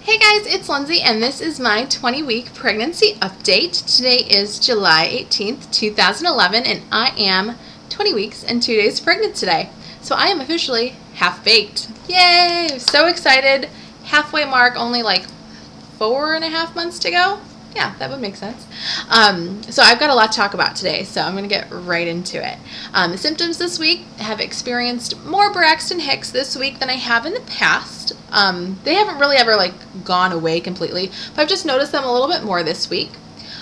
Hey guys, it's Lindsay and this is my 20-week pregnancy update. Today is July 18th, 2011 and I am 20 weeks and 2 days pregnant today. So I am officially half-baked. Yay! So excited. Halfway mark, only like 4.5 months to go. Yeah, that would make sense. So I've got a lot to talk about today, so I'm going to get right into it. The symptoms this week, I have experienced more Braxton Hicks this week than I have in the past. They haven't really ever gone away completely, but I've just noticed them a little bit more this week.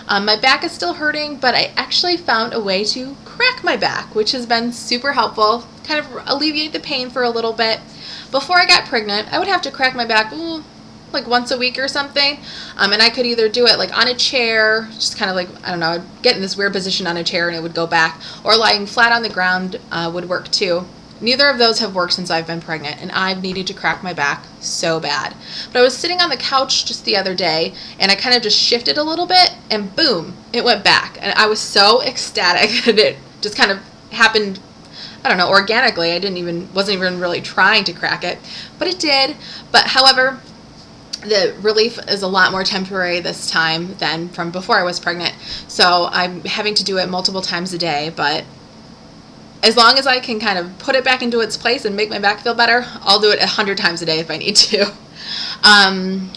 My back is still hurting, but I actually found a way to crack my back, which has been super helpful, kind of alleviate the pain for a little bit. Before I got pregnant, I would have to crack my back like once a week or something, and I could either do it like on a chair, just kind of like, I don't know, I'd get in this weird position on a chair and it would go back, or lying flat on the ground would work too. Neither of those have worked since I've been pregnant, and I've needed to crack my back so bad. But I was sitting on the couch just the other day, and I kind of just shifted a little bit, and boom, it went back. And I was so ecstatic that it just kind of happened, I don't know, organically. I wasn't even really trying to crack it, but it did. But however, the relief is a lot more temporary this time than from before I was pregnant. So I'm having to do it multiple times a day, but as long as I can kind of put it back into its place and make my back feel better, I'll do it 100 times a day if I need to.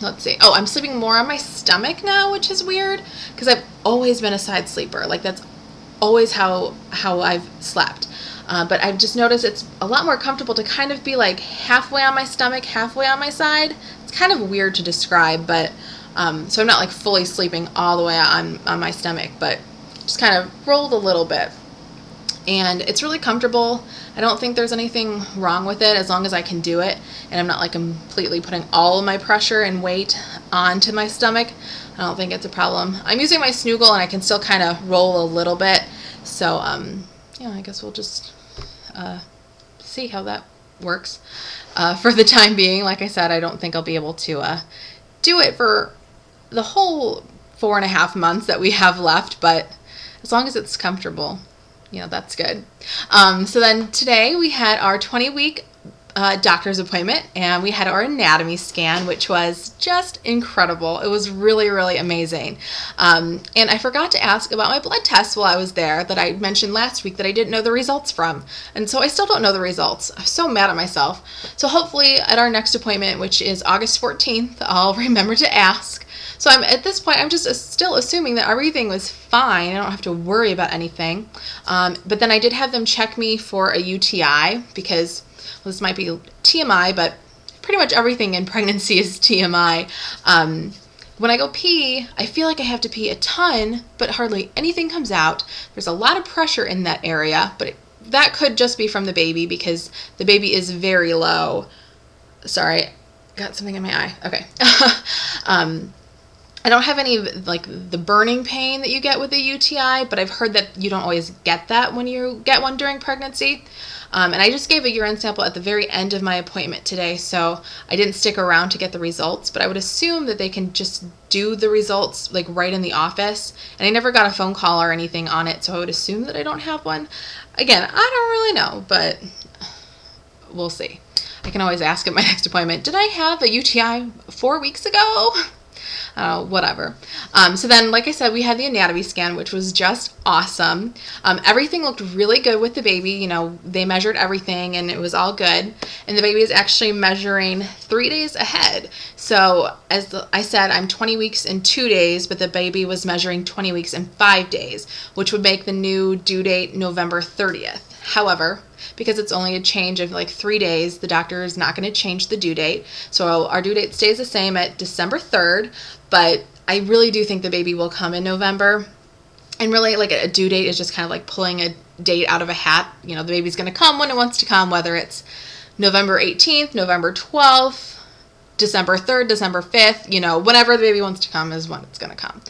Let's see. Oh, I'm sleeping more on my stomach now, which is weird because I've always been a side sleeper. Like that's always how I've slept. But I've just noticed it's a lot more comfortable to kind of be like halfway on my stomach, halfway on my side. It's kind of weird to describe, but so I'm not like fully sleeping all the way on my stomach, but just kind of rolled a little bit. And it's really comfortable. I don't think there's anything wrong with it as long as I can do it, and I'm not like completely putting all of my pressure and weight onto my stomach. I don't think it's a problem. I'm using my Snuggle and I can still kind of roll a little bit, so yeah, I guess we'll just see how that works for the time being. Like I said, I don't think I'll be able to do it for the whole 4.5 months that we have left, but as long as it's comfortable, you know, that's good. So then today we had our 20-week doctor's appointment, and we had our anatomy scan, which was just incredible. It was really, really amazing. And I forgot to ask about my blood test while I was there that I mentioned last week that I didn't know the results from. And so I still don't know the results. I'm so mad at myself. So hopefully at our next appointment, which is August 14th, I'll remember to ask. So at this point, I'm just still assuming that everything was fine. I don't have to worry about anything. But then I did have them check me for a UTI because, well, this might be TMI, but pretty much everything in pregnancy is TMI. When I go pee, I feel like I have to pee a ton, but hardly anything comes out. There's a lot of pressure in that area, but that could just be from the baby because the baby is very low. Sorry, got something in my eye. Okay. I don't have any like the burning pain that you get with a UTI, but I've heard that you don't always get that when you get one during pregnancy. And I just gave a urine sample at the very end of my appointment today, so I didn't stick around to get the results, but I would assume that they can just do the results like right in the office. And I never got a phone call or anything on it, so I would assume that I don't have one. Again, I don't really know, but we'll see. I can always ask at my next appointment, did I have a UTI 4 weeks ago? Whatever. So then, like I said, we had the anatomy scan, which was just awesome. Everything looked really good with the baby. You know, they measured everything and it was all good. And the baby is actually measuring 3 days ahead. So as I said, I'm 20 weeks and 2 days, but the baby was measuring 20 weeks and 5 days, which would make the new due date November 30th. However, because it's only a change of like 3 days, the doctor is not going to change the due date. So our due date stays the same at December 3rd, but I really do think the baby will come in November. And really, like a due date is just kind of like pulling a date out of a hat. You know, the baby's going to come when it wants to come, whether it's November 18th, November 12th, December 3rd, December 5th, you know, whenever the baby wants to come is when it's going to come.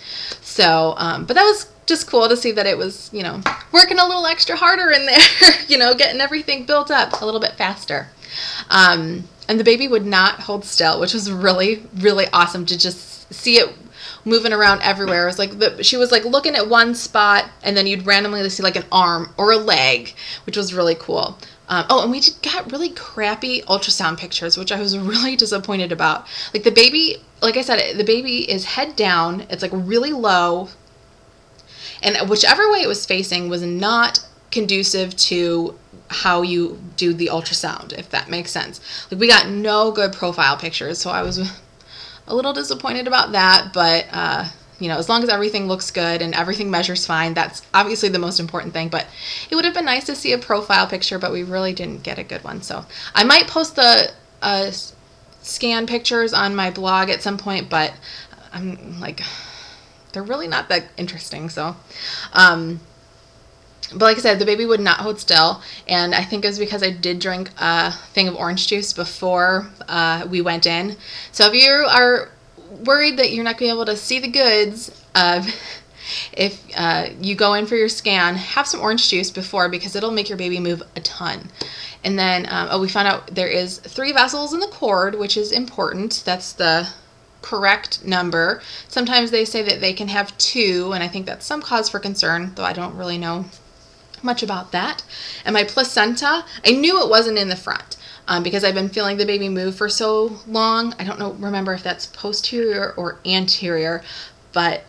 So, but that was just cool to see that it was, you know, working a little extra harder in there, you know, getting everything built up a little bit faster. And the baby would not hold still, which was really, really awesome to just see it moving around everywhere. It was like she was like looking at one spot, and then you'd randomly see like an arm or a leg, which was really cool. Oh, and got really crappy ultrasound pictures, which I was really disappointed about. Like the baby like I said, the baby is head down. It's like really low. And whichever way it was facing was not conducive to how you do the ultrasound, if that makes sense. Like, we got no good profile pictures, so I was a little disappointed about that, but you know, as long as everything looks good and everything measures fine, that's obviously the most important thing. But it would have been nice to see a profile picture, but we really didn't get a good one. So I might post the scan pictures on my blog at some point, but I'm like, they're really not that interesting. So but like I said, the baby would not hold still, and I think it was because I did drink a thing of orange juice before we went in. So if you are worried that you're not going to be able to see the goods, if you go in for your scan, have some orange juice before, because it'll make your baby move a ton. And then, we found out there is 3 vessels in the cord, which is important. That's the correct number. Sometimes they say that they can have 2, and I think that's some cause for concern, though I don't really know much about that. And my placenta, I knew it wasn't in the front because I've been feeling the baby move for so long. I don't remember if that's posterior or anterior, but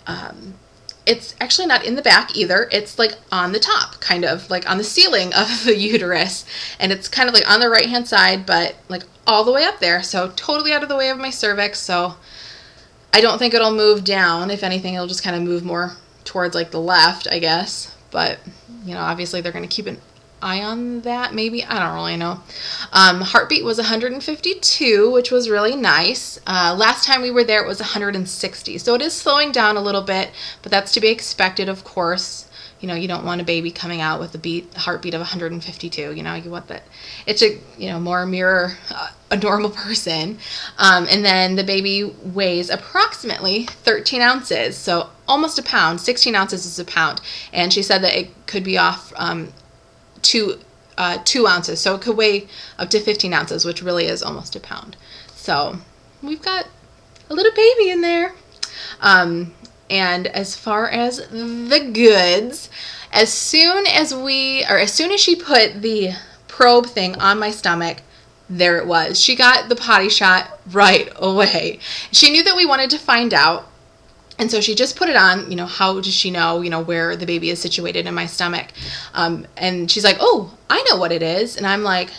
it's actually not in the back either. It's like on the top, kind of like on the ceiling of the uterus, and it's kind of like on the right hand side, but like all the way up there, so totally out of the way of my cervix. So I don't think it'll move down. If anything, it'll just kind of move more towards like the left, I guess. But you know, obviously they're going to keep an eye on that, maybe. I don't really know. Heartbeat was 152, which was really nice. Last time we were there, it was 160. So it is slowing down a little bit, but that's to be expected, of course. You know, you don't want a baby coming out with a heartbeat of 152. You know, you want that it to, you know, more mirror a normal person. And then the baby weighs approximately 13 ounces, so almost a pound. 16 ounces is a pound. And she said that it could be off 2 ounces, so it could weigh up to 15 ounces, which really is almost a pound. So we've got a little baby in there. And as far as the goods, as soon as she put the probe thing on my stomach, there it was. She got the potty shot right away. She knew that we wanted to find out, and so she just put it on. You know, how does she know, you know, where the baby is situated in my stomach? And she's like, "Oh, I know what it is." And I'm like,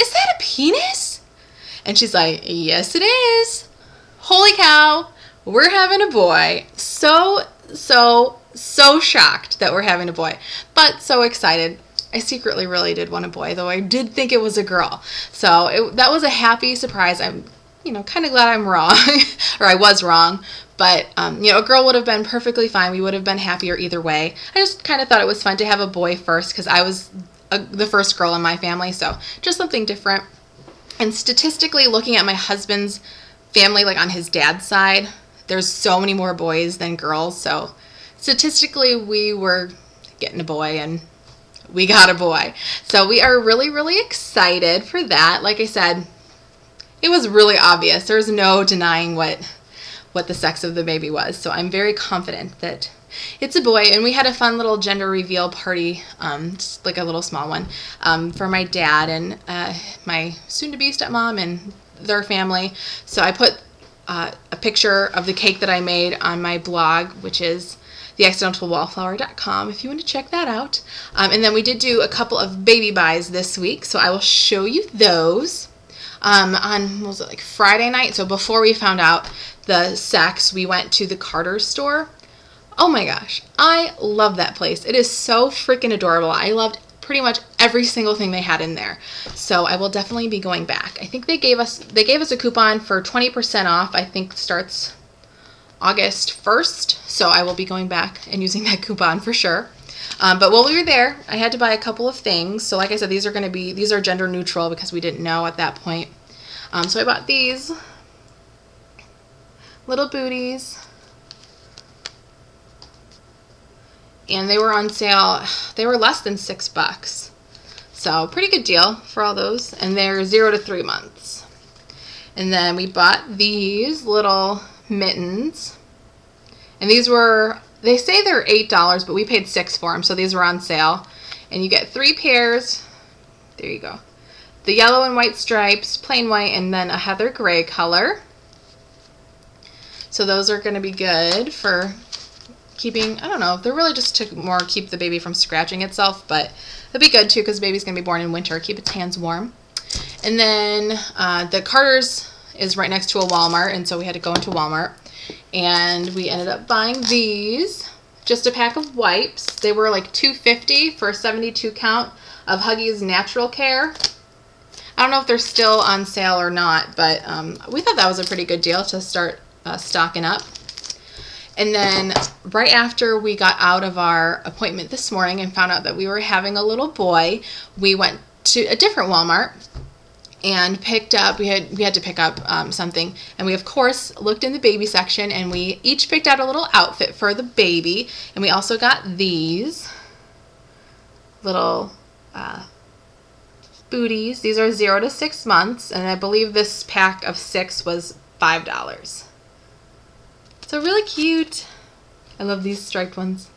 "Is that a penis?" And she's like, "Yes, it is." Holy cow, we're having a boy. So shocked that we're having a boy, but so excited. I secretly really did want a boy, though I did think it was a girl. So that was a happy surprise. I'm, you know, kind of glad I'm wrong, or I was wrong. But, you know, a girl would have been perfectly fine. We would have been happier either way. I just kind of thought it was fun to have a boy first, because I was the first girl in my family, so just something different. And statistically, looking at my husband's family, like on his dad's side, there's so many more boys than girls. So statistically, we were getting a boy, and we got a boy. So we are really, really excited for that. Like I said, it was really obvious. There's no denying what the sex of the baby was. So I'm very confident that it's a boy. And we had a fun little gender reveal party, just like a little small one, for my dad and my soon-to-be stepmom and their family. So I put a picture of the cake that I made on my blog, which is theaccidentalwallflower.com, if you want to check that out. And then we did do a couple of baby buys this week, so I will show you those. On, what was it, like Friday night? So before we found out the sex, we went to the Carter's store. Oh my gosh, I love that place. It is so freaking adorable. I loved pretty much every single thing they had in there. So I will definitely be going back. I think they gave us a coupon for 20% off. I think starts August 1st. So I will be going back and using that coupon for sure. But while we were there, I had to buy a couple of things. So like I said, these are gender neutral because we didn't know at that point. So I bought these little booties. And they were on sale. They were less than $6. So pretty good deal for all those. And they're 0 to 3 months. And then we bought these little mittens. And these were, they say they're $8, but we paid $6 for them. So these were on sale. And you get 3 pairs. There you go. The yellow and white stripes, plain white, and then a heather gray color. So those are going to be good for keeping, I don't know, they're really just to more keep the baby from scratching itself, but it'll be good too because the baby's going to be born in winter, keep its hands warm. And then the Carter's is right next to a Walmart, and so we had to go into Walmart, and we ended up buying these, just a pack of wipes. They were like $2.50 for a 72 count of Huggies Natural Care. I don't know if they're still on sale or not, but we thought that was a pretty good deal to start stocking up. And then right after we got out of our appointment this morning and found out that we were having a little boy, we went to a different Walmart and picked up, we had to pick up something, and we of course looked in the baby section, and we each picked out a little outfit for the baby, and we also got these little booties. These are 0 to 6 months, and I believe this pack of 6 was $5. So really cute. I love these striped ones.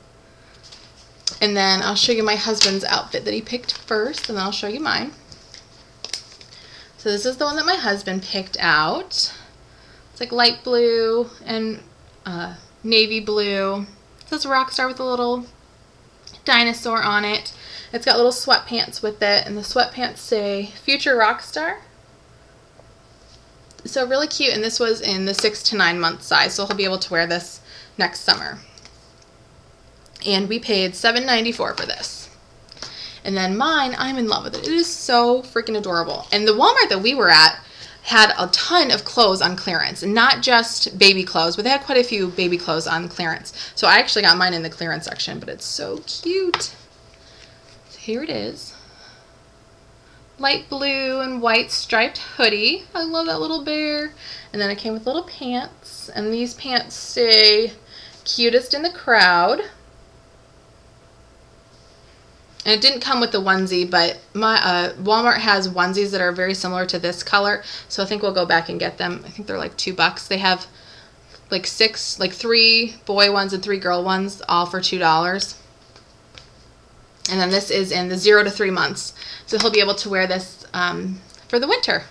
And then I'll show you my husband's outfit that he picked first, and then I'll show you mine. So this is the one that my husband picked out. It's like light blue and navy blue. It says Rockstar with a little dinosaur on it. It's got little sweatpants with it, and the sweatpants say Future Rockstar. So really cute, and this was in the 6 to 9 month size, so he'll be able to wear this next summer. And we paid $7.94 for this. And then mine, I'm in love with it. It is so freaking adorable. And the Walmart that we were at had a ton of clothes on clearance, and not just baby clothes, but they had quite a few baby clothes on clearance. So I actually got mine in the clearance section, but it's so cute. So here it is. Light blue and white striped hoodie. I love that little bear. And then it came with little pants, and these pants say cutest in the crowd. And it didn't come with the onesie, but my Walmart has onesies that are very similar to this color, so I think we'll go back and get them. I think they're like $2. They have like 3 boy ones and 3 girl ones, all for $2. And then this is in the 0 to 3 months, so he'll be able to wear this for the winter.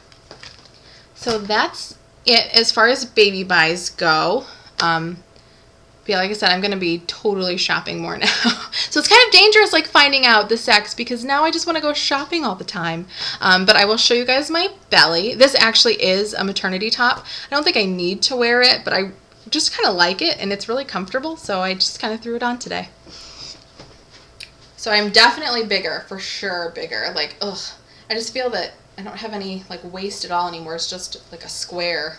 So that's it as far as baby buys go. But yeah, like I said, I'm going to be totally shopping more now. So it's kind of dangerous, like, finding out the sex, because now I just want to go shopping all the time. But I will show you guys my belly. This actually is a maternity top. I don't think I need to wear it, but I just kind of like it, and it's really comfortable, so I just kind of threw it on today. So I'm definitely bigger, for sure bigger. Like, ugh, I just feel that I don't have any, like, waist at all anymore. It's just like a square.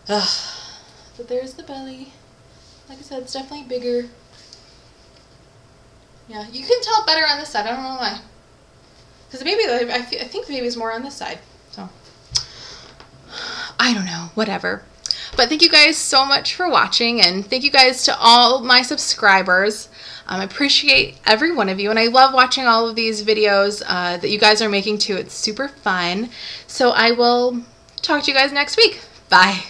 Ugh. But there's the belly. Like I said, it's definitely bigger. Yeah, you can tell better on this side. I don't know why. Because the baby, I think the baby's more on this side. So, I don't know. Whatever. But thank you guys so much for watching. And thank you guys to all my subscribers. I appreciate every one of you. And I love watching all of these videos that you guys are making too. It's super fun. So I will talk to you guys next week. Bye.